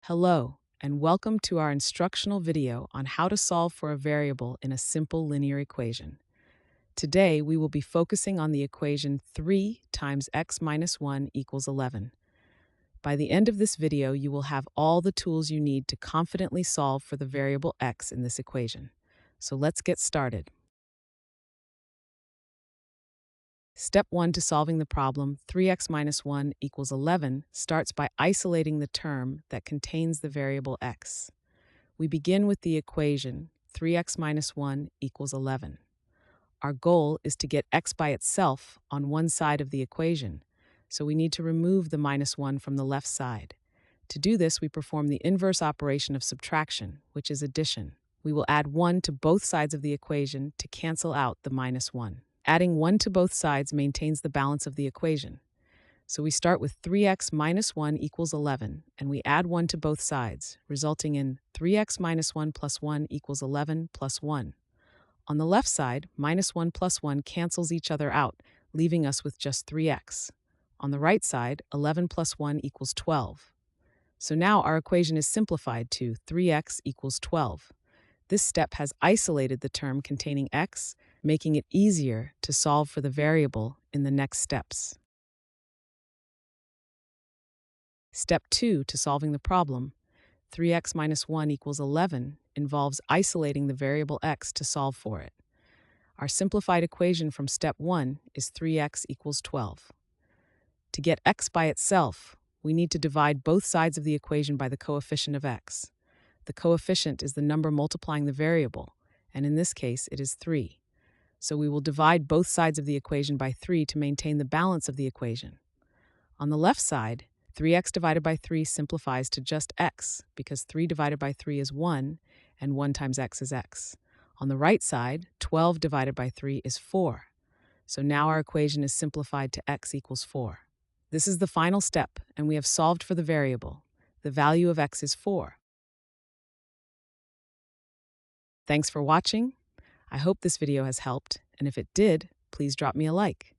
Hello, and welcome to our instructional video on how to solve for a variable in a simple linear equation. Today, we will be focusing on the equation 3 times x minus 1 equals 11. By the end of this video, you will have all the tools you need to confidently solve for the variable x in this equation. So let's get started. Step 1 to solving the problem 3x minus 1 equals 11 starts by isolating the term that contains the variable x. We begin with the equation 3x minus 1 equals 11. Our goal is to get x by itself on one side of the equation, so we need to remove the minus 1 from the left side. To do this, we perform the inverse operation of subtraction, which is addition. We will add 1 to both sides of the equation to cancel out the minus 1. Adding 1 to both sides maintains the balance of the equation. So we start with 3x minus 1 equals 11, and we add 1 to both sides, resulting in 3x minus 1 plus 1 equals 11 plus 1. On the left side, minus 1 plus 1 cancels each other out, leaving us with just 3x. On the right side, 11 plus 1 equals 12. So now our equation is simplified to 3x equals 12. This step has isolated the term containing x, making it easier to solve for the variable in the next steps. Step 2 to solving the problem, 3x minus 1 equals 11, involves isolating the variable x to solve for it. Our simplified equation from step 1 is 3x equals 12. To get x by itself, we need to divide both sides of the equation by the coefficient of x. The coefficient is the number multiplying the variable, and in this case it is 3. So we will divide both sides of the equation by 3 to maintain the balance of the equation. On the left side, 3x divided by 3 simplifies to just x, because 3 divided by 3 is 1, and 1 times x is x. On the right side, 12 divided by 3 is 4. So now our equation is simplified to x equals 4. This is the final step, and we have solved for the variable. The value of x is 4. Thanks for watching. I hope this video has helped, and if it did, please drop me a like.